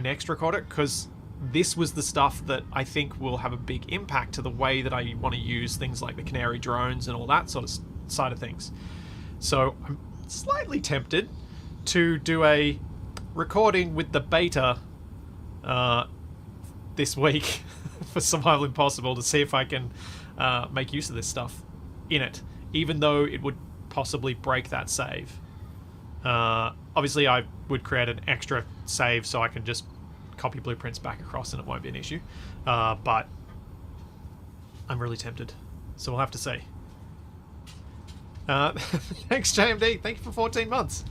next recorder, because this was the stuff that I think will have a big impact to the way that I want to use things like the Canary drones and all that sort of side of things. So I'm slightly tempted to do a recording with the beta this week for Survival Impossible to see if I can make use of this stuff in it, even though it would possibly break that save. Obviously I would create an extra save so I can just copy blueprints back across and it won't be an issue, but I'm really tempted, so we'll have to see. Thanks JMD, thank you for 14 months.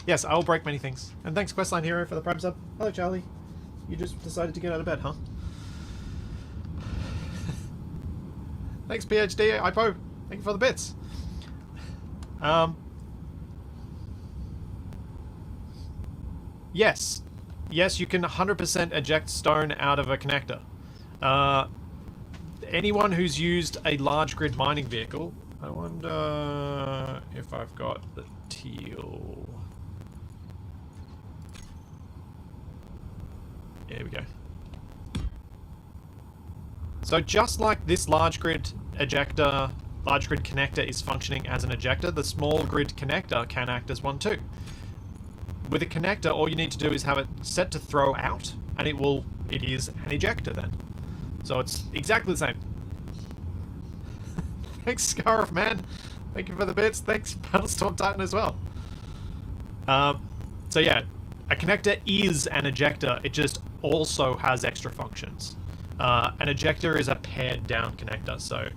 Yes, I will break many things. And thanks Questline Hero for the Prime sub. Hello Charlie, you just decided to get out of bed, huh? Thanks PhD IPO, thank you for the bits. Yes, you can 100% eject stone out of a connector. Anyone who's used a large grid mining vehicle, I wonder if I've got the teal. Here we go. So just like this large grid connector is functioning as an ejector, the small grid connector can act as one too. With a connector, all you need to do is have it set to throw out, and it is an ejector then. So it's exactly the same. Thanks, Scarf Man. Thank you for the bits. Thanks, Battlestorm Titan as well. So yeah, a connector is an ejector. It just also has extra functions. An ejector is a pared down connector, so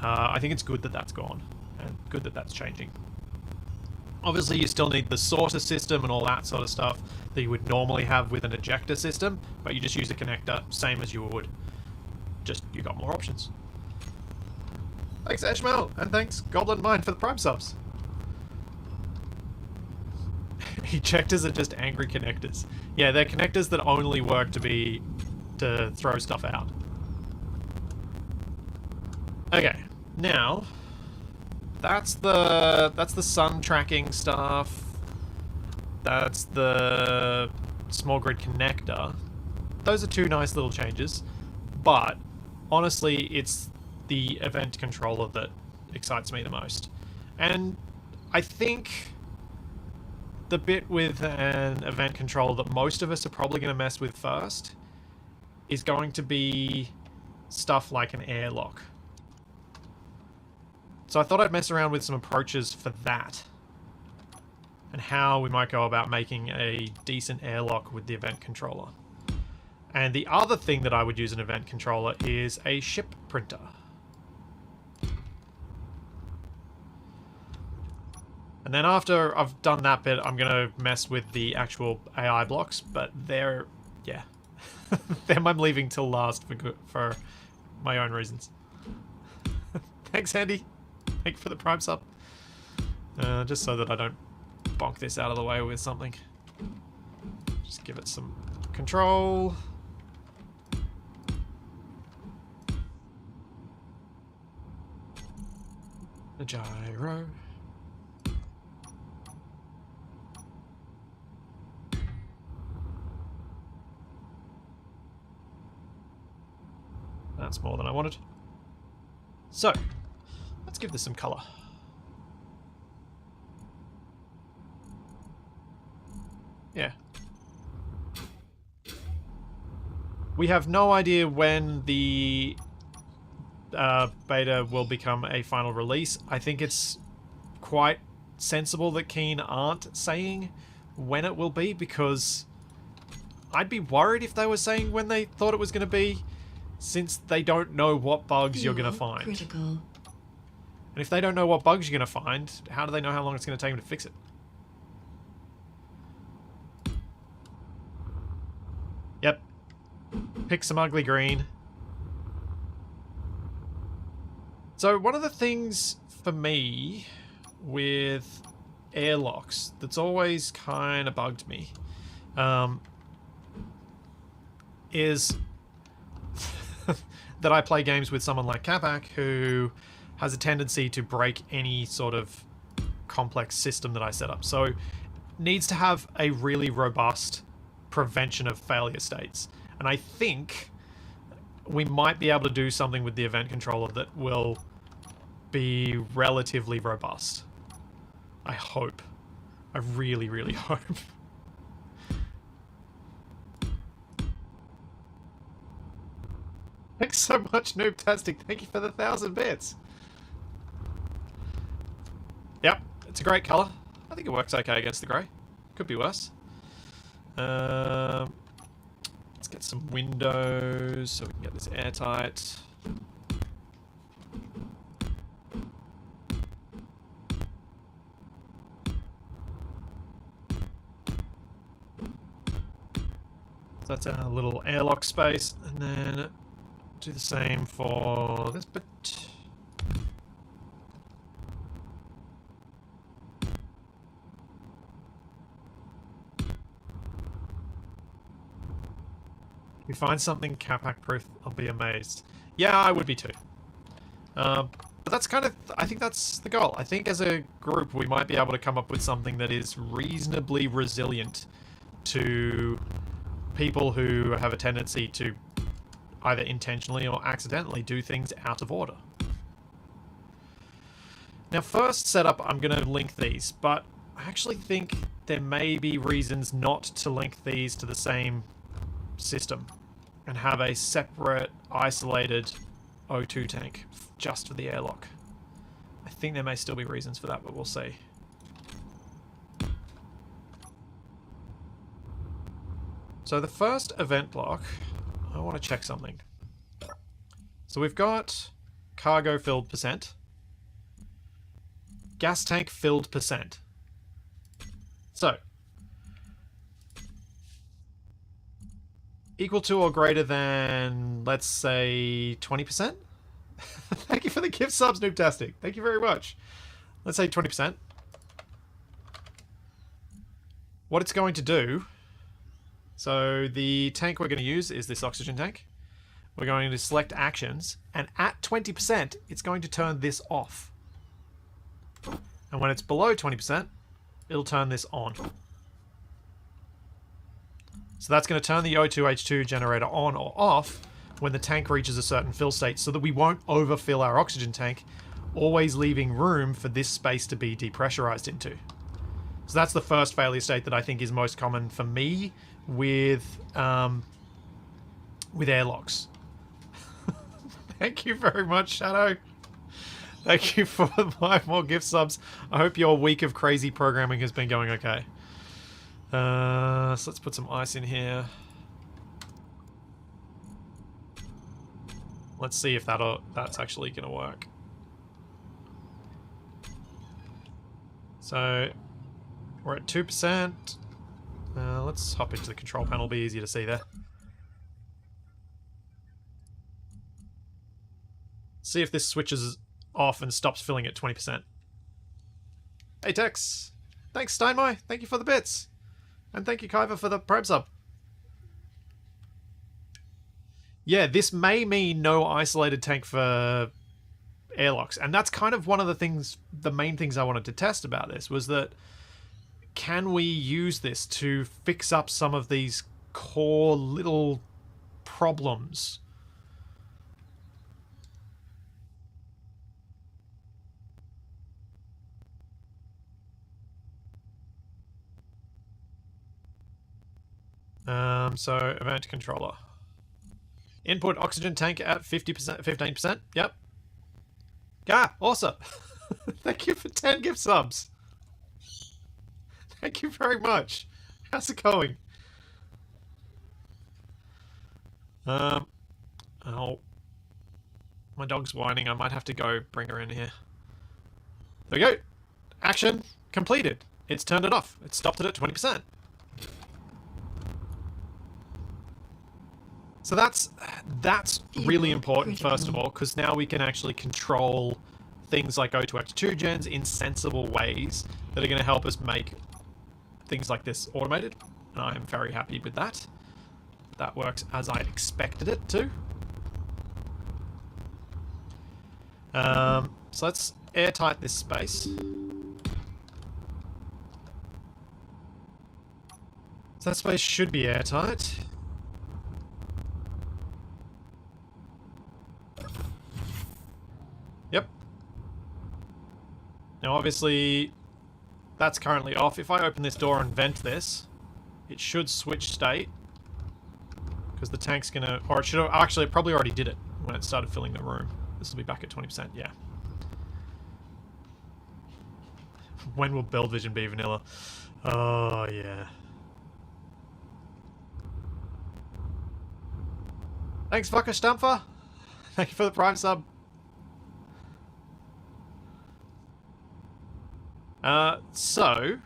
I think it's good that that's gone, and good that that's changing. Obviously, you still need the sorter system and all that sort of stuff that you would normally have with an ejector system, but you just use a connector, same as you would. Just, you got more options. Thanks, Eshmel, and thanks, Goblin Mine, for the Prime subs. Ejectors are just angry connectors. Yeah, they're connectors that only work to throw stuff out. Okay, now... That's the sun tracking stuff. That's the small grid connector. Those are two nice little changes, but honestly, it's the event controller that excites me the most. And I think the bit with an event controller that most of us are probably going to mess with first is going to be stuff like an airlock. So I thought I'd mess around with some approaches for that, and how we might go about making a decent airlock with the event controller. And the other thing that I would use an event controller is a ship printer. And then after I've done that bit, I'm going to mess with the actual AI blocks, but they're, yeah. Them I'm leaving till last for my own reasons. Thanks, Andy. Thank you for the Prime sub. Just so that I don't bonk this out of the way with something. Just give it some control. A gyro. That's more than I wanted. So, let's give this some colour. Yeah. We have no idea when the beta will become a final release. I think it's quite sensible that Keen aren't saying when it will be, because I'd be worried if they were saying when they thought it was going to be, since they don't know what bugs you're going to find. Critical. And if they don't know what bugs you're going to find, how do they know how long it's going to take them to fix it? Yep. Pick some ugly green. So one of the things for me with airlocks that's always kind of bugged me is that I play games with someone like Capac who has a tendency to break any sort of complex system that I set up. So needs to have a really robust prevention of failure states. And I think we might be able to do something with the event controller that will be relatively robust. I hope. I really, really hope. Thanks so much, Noobtastic. Thank you for the 1,000 bits. Yep, it's a great colour. I think it works okay against the grey. Could be worse. Let's get some windows so we can get this airtight. So that's our little airlock space, and then do the same for this bit. If we find something Capac proof, I'll be amazed. Yeah, I would be too. But that's kind of, I think that's the goal. I think as a group we might be able to come up with something that is reasonably resilient to people who have a tendency to either intentionally or accidentally do things out of order. Now, first setup, I'm going to link these, but I actually think there may be reasons not to link these to the same system and have a separate, isolated O2 tank just for the airlock. I think there may still be reasons for that, but we'll see. So the first event block, I want to check something. So we've got cargo filled %, gas tank filled %. So, equal to or greater than, let's say, 20%? Thank you for the gift subs, Noobtastic. Thank you very much. Let's say 20%. What it's going to do... So the tank we're going to use is this oxygen tank. We're going to select actions, and at 20%, it's going to turn this off. And when it's below 20%, it'll turn this on. So that's going to turn the O2H2 generator on or off when the tank reaches a certain fill state so that we won't overfill our oxygen tank, always leaving room for this space to be depressurized into. So that's the first failure state that I think is most common for me with airlocks. Thank you very much, Shadow. Thank you for 5 more gift subs. I hope your week of crazy programming has been going okay. So let's put some ice in here. Let's see if that's actually going to work. So we're at 2%. Let's hop into the control panel, be easier to see there. See if this switches off and stops filling at 20%. Hey Tex! Thanks Steinmeier, thank you for the bits! And thank you Kyver for the probe sub. Yeah, this may mean no isolated tank for airlocks, and that's kind of one of the things, the main things I wanted to test about this, was that can we use this to fix up some of these core little problems? So event controller. Input oxygen tank at 50%, 15%. Yep. Yeah, awesome. Thank you for 10 gift subs. Thank you very much. How's it going? Oh. My dog's whining. I might have to go bring her in here. There we go. Action completed. It's turned it off. It stopped it at 20%. So that's really important, first of all, because now we can actually control things like O2H2 gens in sensible ways that are going to help us make things like this automated. And I am very happy with that. That works as I expected it to. So let's airtight this space. So So that space should be airtight. Yep. Now obviously that's currently off. If I open this door and vent this, it should switch state. Because the tank's gonna... Or it should have... Actually, it probably already did it when it started filling the room. This will be back at 20%, yeah. When will Build Vision be vanilla? Oh, yeah. Thanks, Fucker Stumper. Thank you for the Prime sub. So...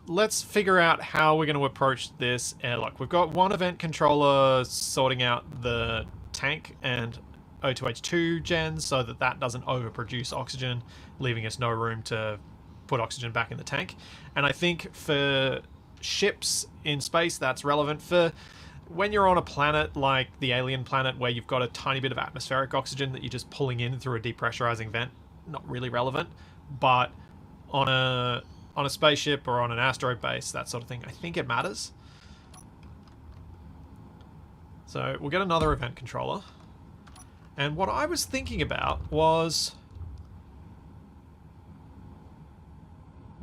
Let's figure out how we're going to approach this airlock. We've got one event controller sorting out the tank and O2H2 gens so that that doesn't overproduce oxygen, leaving us no room to put oxygen back in the tank. And I think for ships in space, that's relevant. For when you're on a planet like the alien planet where you've got a tiny bit of atmospheric oxygen that you're just pulling in through a depressurizing vent, not really relevant. But on a spaceship or on an asteroid base, that sort of thing, I think it matters. So we'll get another event controller. And what I was thinking about was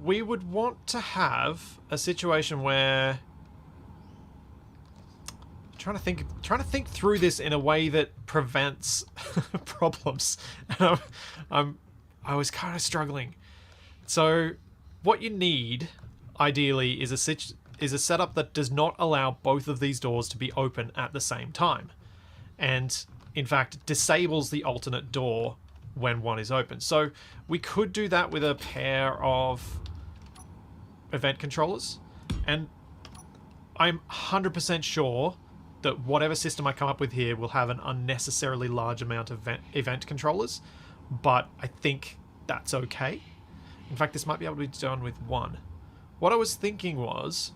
we would want to have a situation where trying to think through this in a way that prevents problems. I was kind of struggling. So what you need, ideally, is a setup that does not allow both of these doors to be open at the same time. And, in fact, disables the alternate door when one is open. So we could do that with a pair of event controllers. And I'm 100% sure that whatever system I come up with here will have an unnecessarily large amount of event controllers. But I think that's okay. In fact, this might be able to be done with one. What I was thinking was,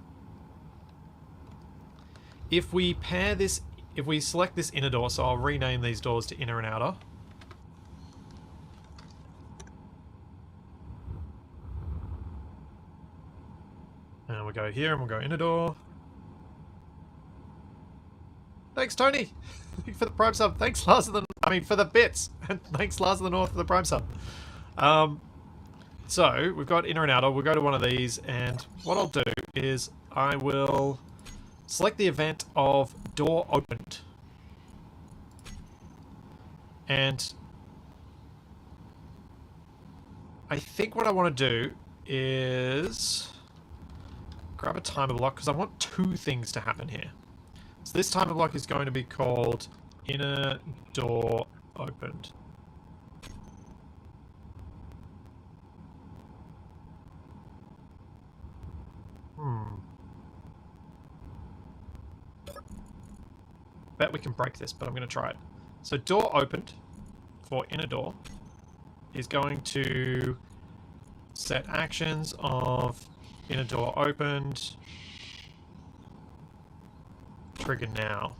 if we pair this, if we select this inner door, so I'll rename these doors to inner and outer. And we'll go here and we'll go inner door. Thanks, Tony! For the Prime sub. Thanks, Lars of the... I mean, for the bits. And thanks, Lars of the North, for the Prime sub. So, we've got inner and outer. We'll go to one of these, and what I'll do is I will select the event of door opened. And I think what I want to do is grab a timer block, because I want two things to happen here. So this timer block is going to be called inner door opened. Bet we can break this, but I'm going to try it. So door opened for inner door is going to set actions of inner door opened, trigger now.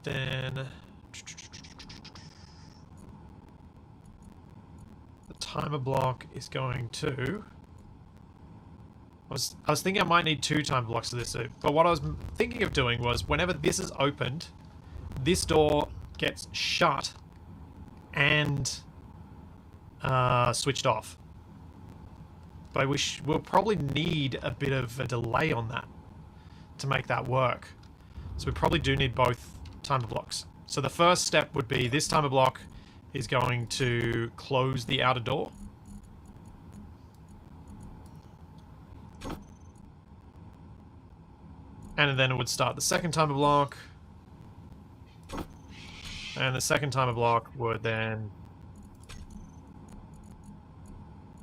Then the timer block is going to... I was thinking I might need two timer blocks for this, but what I was thinking of doing was whenever this is opened, this door gets shut and switched off. But we'll probably need a bit of a delay on that to make that work. So we probably do need both timer blocks. So the first step would be this timer block is going to close the outer door. And then it would start the second timer block. And the second timer block would then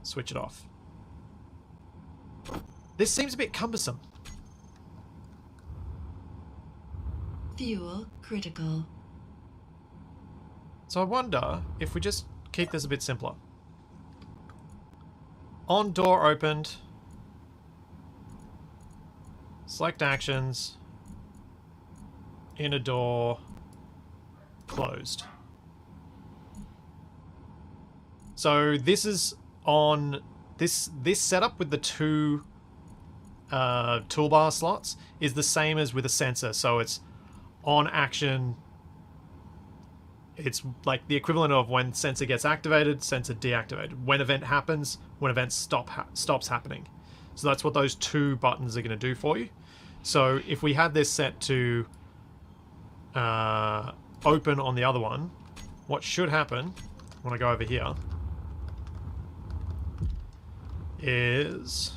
switch it off. This seems a bit cumbersome. Fuel critical. So I wonder if we just keep this a bit simpler. On door opened, select actions, inner door, closed. So this is on this setup with the two toolbar slots is the same as with a sensor. So it's on action. It's like the equivalent of when sensor gets activated, sensor deactivated. When event happens, when event stops happening. So that's what those two buttons are going to do for you. So if we had this set to open on the other one, what should happen when I go over here is...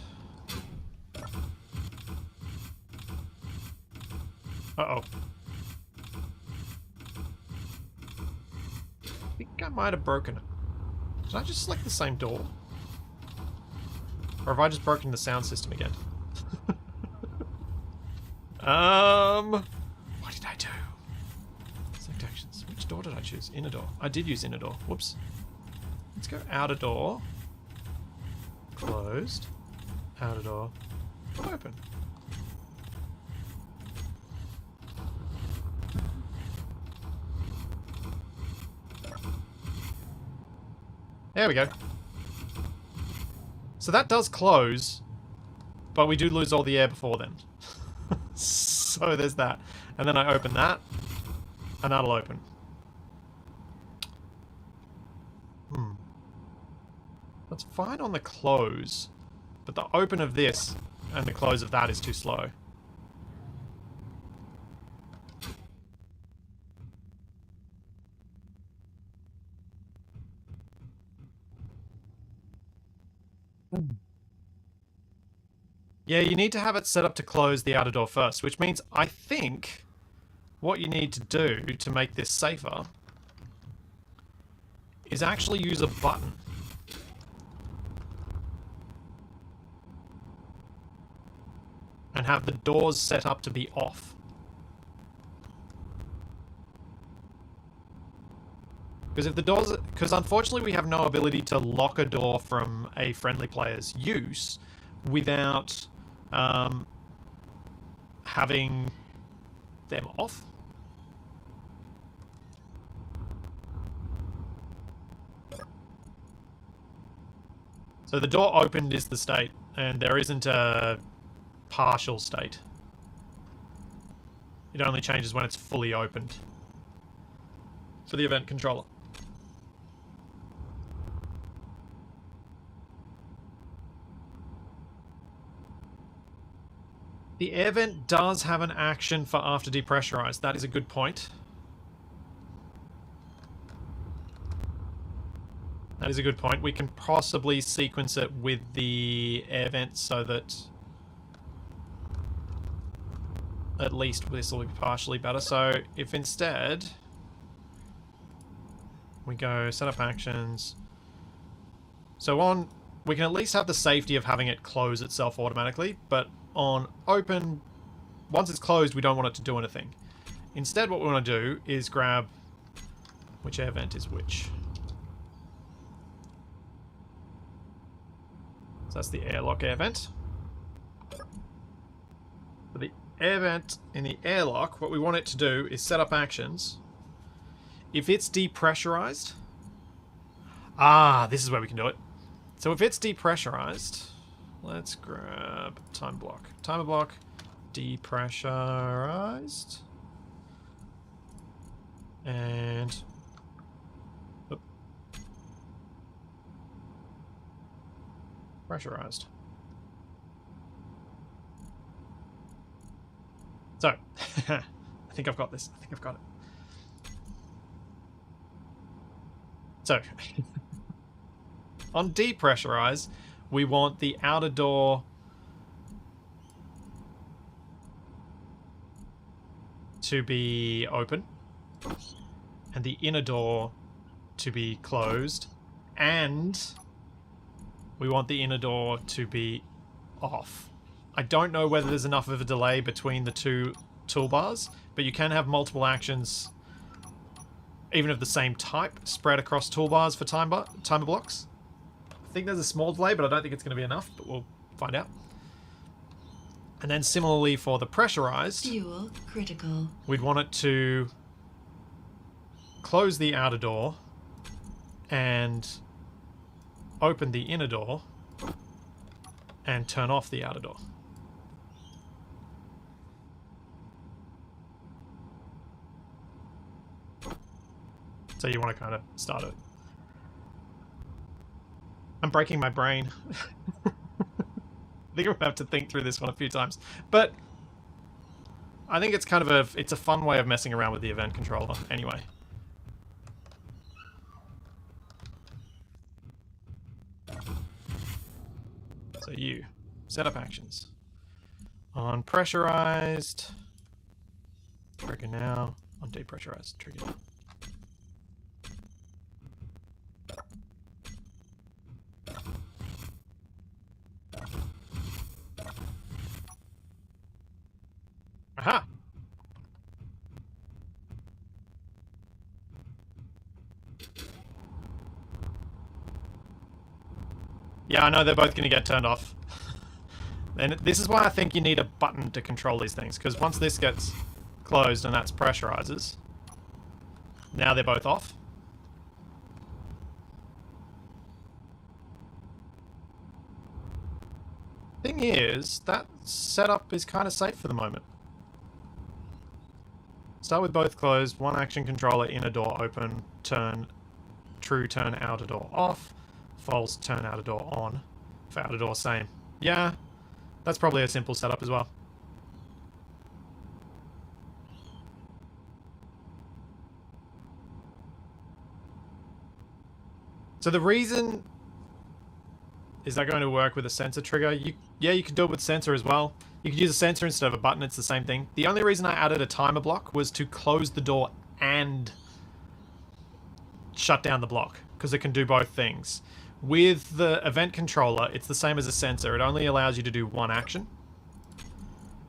Uh-oh. I think I might have broken it. Did I just select the same door? Or have I just broken the sound system again? What did I do? Select actions. Which door did I choose? Inner door. I did use inner door. Whoops. Let's go outer door. Closed. Outer door. Open. There we go. So that does close, but we do lose all the air before then. So there's that. And then I open that, and that'll open. That's fine on the close, but the open of this and the close of that is too slow. Yeah, you need to have it set up to close the outer door first, which means I think what you need to do to make this safer is actually use a button. And have the doors set up to be off. Because if the doors... Because unfortunately we have no ability to lock a door from a friendly player's use without having them off. So the door opened is the state, and there isn't a partial state. It only changes when it's fully opened for the event controller. The air vent does have an action for after depressurized. That is a good point. That is a good point. We can possibly sequence it with the air vent so that at least this will be partially better. So if instead we go set up actions, so on, we can at least have the safety of having it close itself automatically, but on open, once it's closed, we don't want it to do anything. Instead, what we want to do is grab which air vent is which. So that's the airlock air vent. For the air vent in the airlock, what we want it to do is set up actions. If it's depressurized... Ah, this is where we can do it. So if it's depressurized, let's grab time block. Timer block, depressurized. And... Oop. Pressurized. So, I think I've got this. I think I've got it. So, on depressurize, we want the outer door to be open and the inner door to be closed, and we want the inner door to be off. I don't know whether there's enough of a delay between the two toolbars, but you can have multiple actions, even of the same type, spread across toolbars for timer blocks. I think there's a small delay, but I don't think it's going to be enough, but we'll find out. And then similarly for the pressurized, Fuel critical. we'd want it to close the outer door and open the inner door and turn off the outer door. So you want to kind of start it. I'm breaking my brain. I think I'm going to have to think through this one a few times. But I think it's kind of it's a fun way of messing around with the event controller anyway. So you, setup actions. On pressurized, trigger now. On depressurized, trigger now. Aha! Yeah, I know they're both going to get turned off. And this is why I think you need a button to control these things, because once this gets closed and that's pressurizes, now they're both off. Thing is, that setup is kind of safe for the moment. Start with both closed, one action controller, inner door open, turn, true turn outer door off, false turn outer door on, for outer door same. Yeah, that's probably a simple setup as well. So the reason... Is that going to work with a sensor trigger? Yeah, you can do it with sensor as well. You could use a sensor instead of a button, it's the same thing. The only reason I added a timer block was to close the door and shut down the block, because it can do both things. With the event controller, it's the same as a sensor. It only allows you to do one action.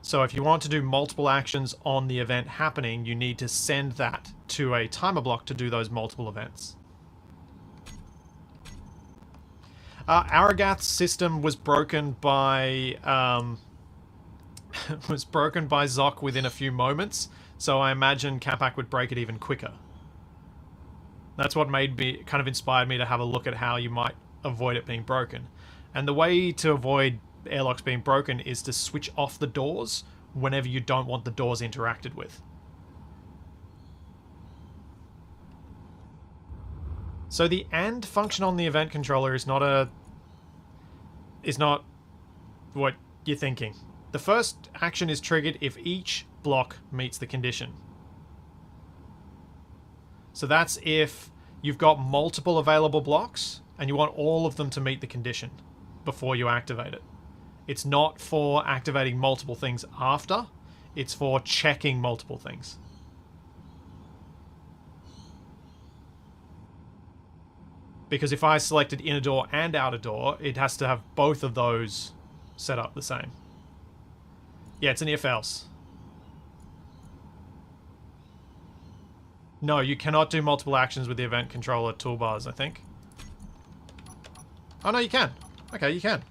So if you want to do multiple actions on the event happening, you need to send that to a timer block to do those multiple events. Aragath's system was broken by Zoc within a few moments, so I imagine Capac would break it even quicker. That's what kind of inspired me to have a look at how you might avoid it being broken. And the way to avoid airlocks being broken is to switch off the doors whenever you don't want the doors interacted with. So the AND function on the event controller is not what you're thinking. The first action is triggered if each block meets the condition. So that's if you've got multiple available blocks and you want all of them to meet the condition before you activate it. It's not for activating multiple things after, it's for checking multiple things. Because if I selected inner door and outer door, it has to have both of those set up the same. Yeah, it's an if-else. No, you cannot do multiple actions with the event controller toolbars, I think. Oh, no, you can. Okay, you can.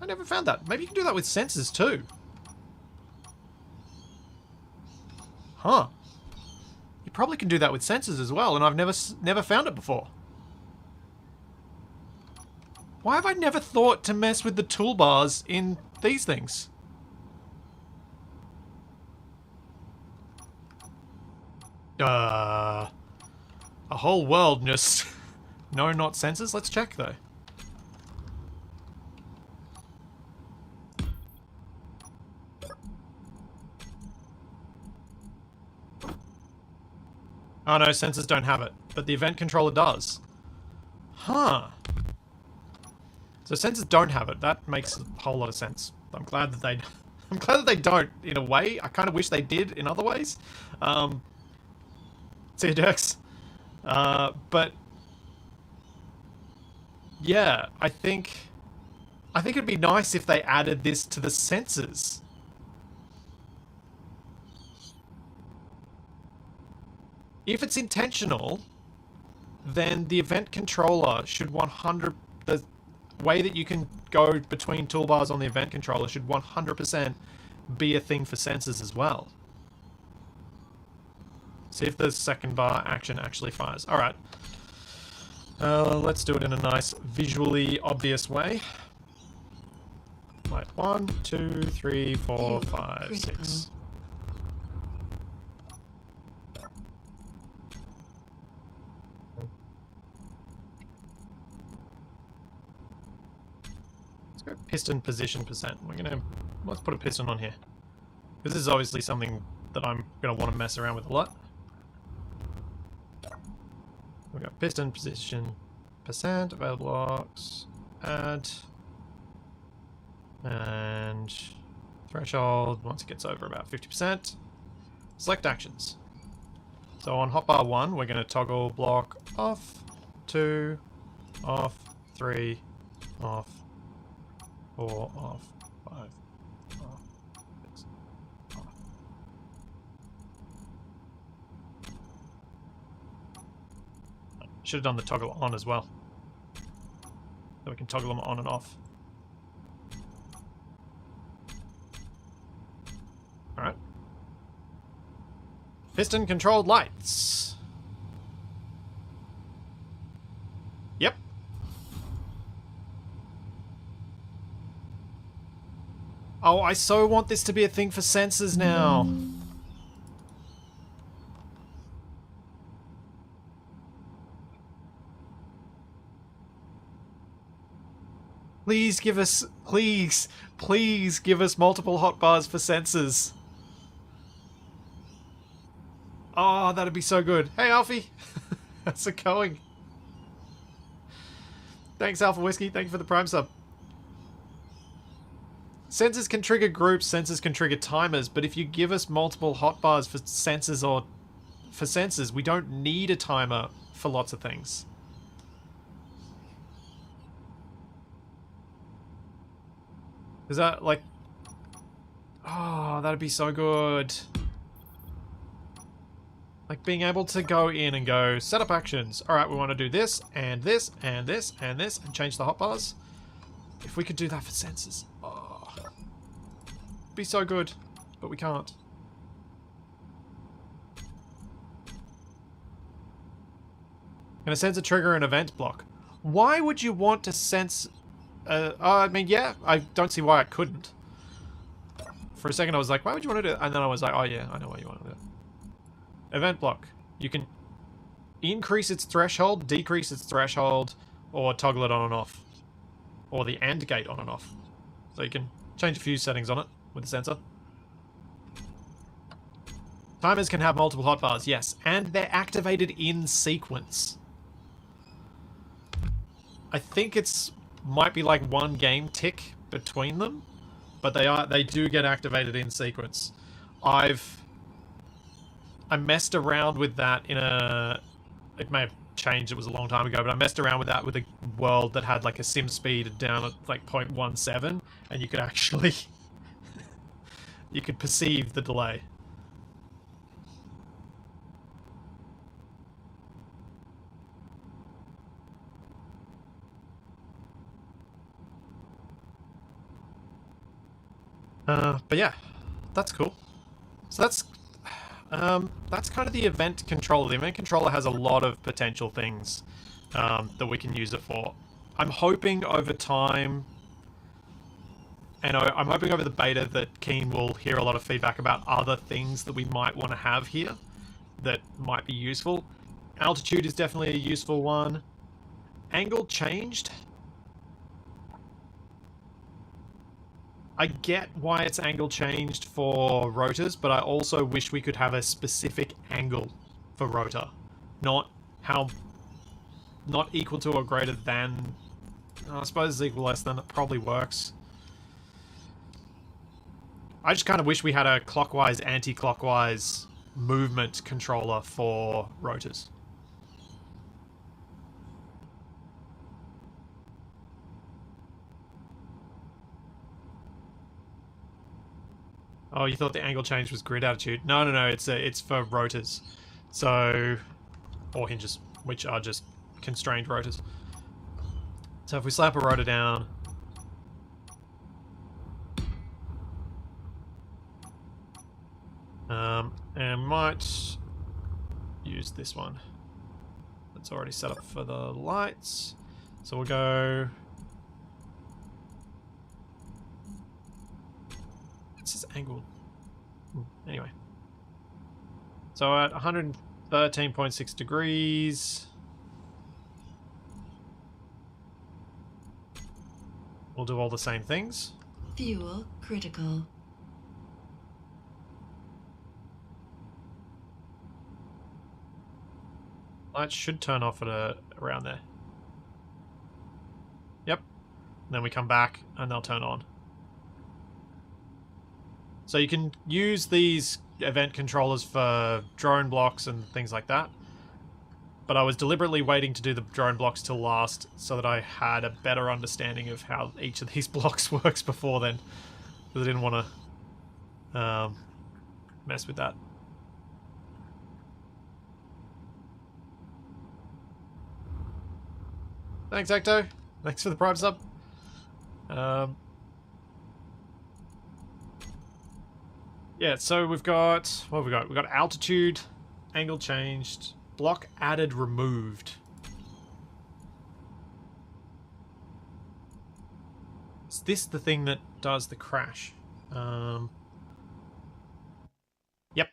I never found that. Maybe you can do that with sensors, too. Huh. You probably can do that with sensors as well, and I've never found it before. Why have I never thought to mess with the toolbars in these things? A whole world just... No, not sensors. Let's check, though. Oh no, sensors don't have it, but the event controller does. Huh. So sensors don't have it. That makes a whole lot of sense. I'm glad that they... I'm glad that they don't, in a way. I kind of wish they did in other ways. See you, Dirks. But... Yeah, I think it'd be nice if they added this to the sensors. If it's intentional, then the event controller should 100... The way that you can go between toolbars on the event controller should 100% be a thing for sensors as well. See if the second bar action actually fires. Alright. Let's do it in a nice, visually obvious way. Like 1, 2, 3, 4, 5, 6. Let's go piston position %. Let's put a piston on here. Because this is obviously something that I'm going to want to mess around with a lot. We've got piston position %, available blocks, add, and threshold once it gets over about 50%. Select actions. So on hotbar 1, we're going to toggle block off, 2, off, 3, off, 4, off, 5, off, 6, off. Should have done the toggle on as well. So we can toggle them on and off. Alright. Piston controlled lights. Yep. Oh, I so want this to be a thing for sensors now. Please give us, please give us multiple hotbars for sensors. Oh, that'd be so good. Hey, Alfie. How's it going? Thanks, Alpha Whiskey. Thank you for the Prime sub. Sensors can trigger groups, sensors can trigger timers, but if you give us multiple hotbars for sensors, we don't need a timer for lots of things. Is that like... Oh, that'd be so good. Like being able to go in and go, set up actions. Alright, we want to do this, and this, and this, and this, and change the hotbars. If we could do that for sensors. Oh. It'd be so good, but we can't. Can a sensor trigger an event block? Why would you want to sense... I mean, yeah, I don't see why it couldn't. For a second I was like, why would you want to do it? And then I was like, oh yeah, I know why you want to do it. Event block. You can increase its threshold, decrease its threshold, or toggle it on and off. Or the AND gate on and off. So you can change a few settings on it with the sensor. Timers can have multiple hotbars, yes, and they're activated in sequence. I think it's might be like one game tick between them, but they do get activated in sequence. I messed around with that in a... It may have changed, it was a long time ago, but I messed around with that with a world that had like a sim speed down at like 0.17, and you could actually... you could perceive the delay. But yeah, that's cool. So that's kind of the event controller. The event controller has a lot of potential things that we can use it for. I'm hoping over time, and I'm hoping over the beta that Keen will hear a lot of feedback about other things that we might want to have here that might be useful. Altitude is definitely a useful one. Angle changed. I get why it's angle changed for rotors, but I also wish we could have a specific angle for rotor. Not equal to or greater than... I suppose it's equal less than, it probably works. I just kind of wish we had a clockwise, anti-clockwise movement controller for rotors. Oh, you thought the angle change was grid attitude? No, it's for rotors. So, or hinges, which are just constrained rotors. So if we slap a rotor down, And might use this one. It's already set up for the lights. So we'll go... It's this angle. Anyway. So at 113.6 degrees... We'll do all the same things. Fuel critical. Lights should turn off at around there. Yep. And then we come back and they'll turn on. So you can use these event controllers for drone blocks and things like that. But I was deliberately waiting to do the drone blocks till last so that I had a better understanding of how each of these blocks works before then. Because I didn't want to mess with that. Thanks, Ecto. Thanks for the Prime sub. Yeah, so we've got... What have we got? We've got altitude, angle changed, block added, removed. Is this the thing that does the crash? Yep.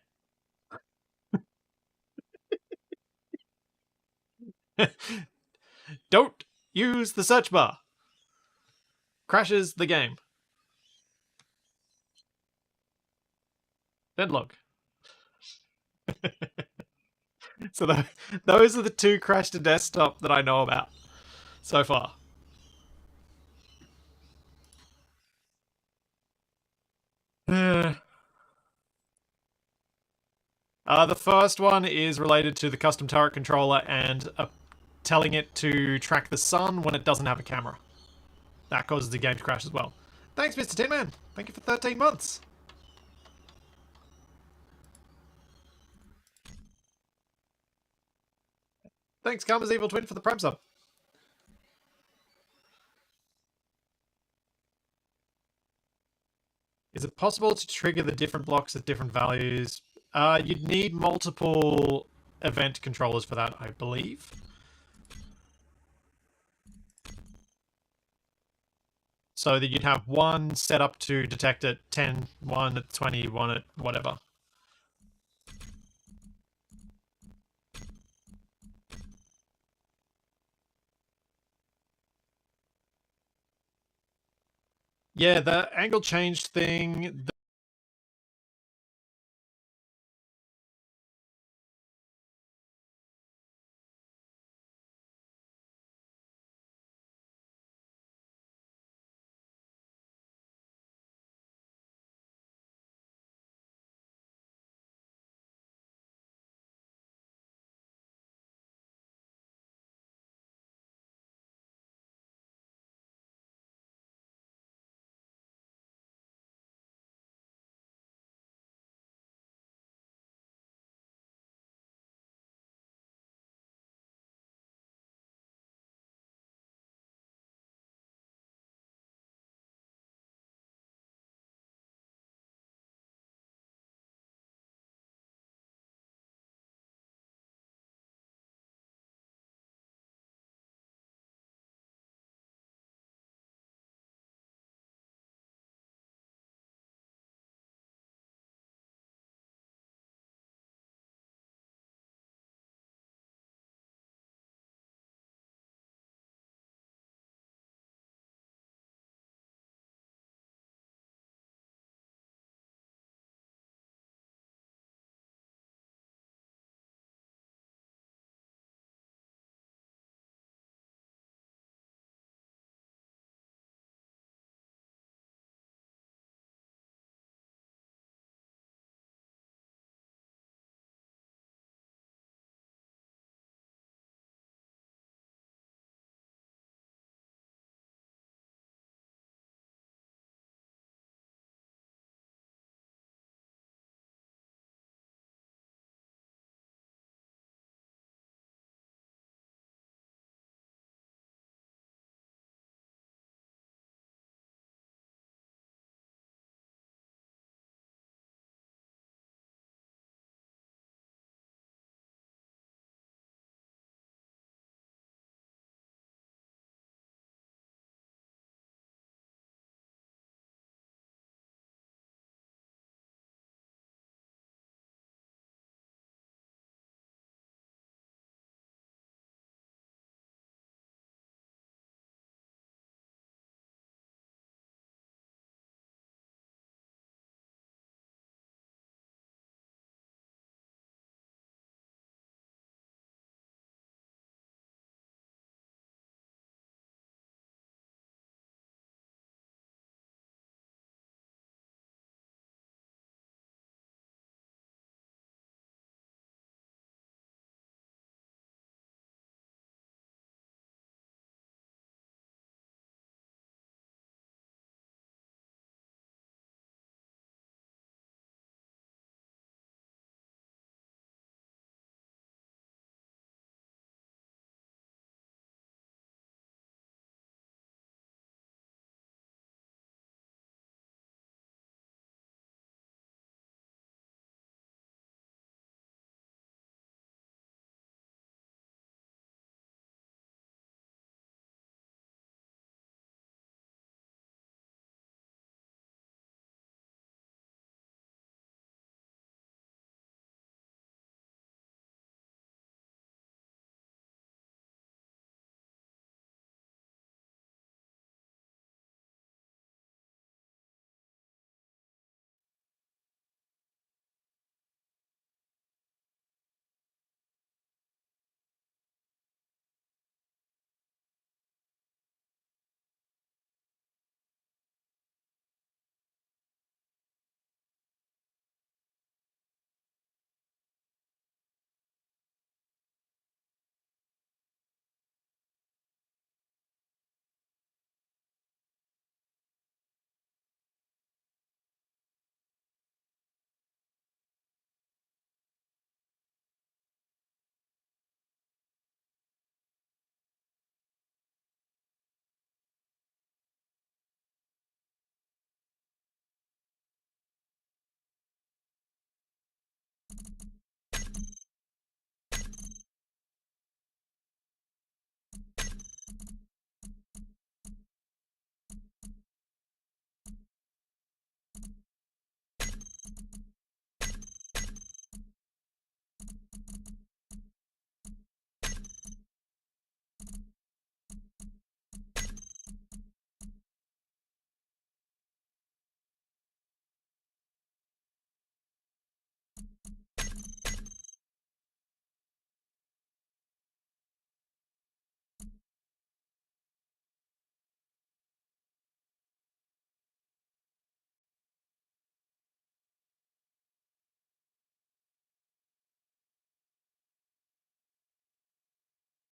Don't use the search bar. Crashes the game. Deadlog. So those are the two crash to desktop that I know about so far. The first one is related to the custom turret controller and telling it to track the sun when it doesn't have a camera. That causes the game to crash as well. Thanks, Mr. Tin Man. Thank you for 13 months. Thanks, Karma's Evil Twin, for the Prime sub. Is it possible to trigger the different blocks at different values? You'd need multiple event controllers for that, I believe. So that you'd have one set up to detect at 10, one at 20, one at whatever. Yeah, the angle changed thing,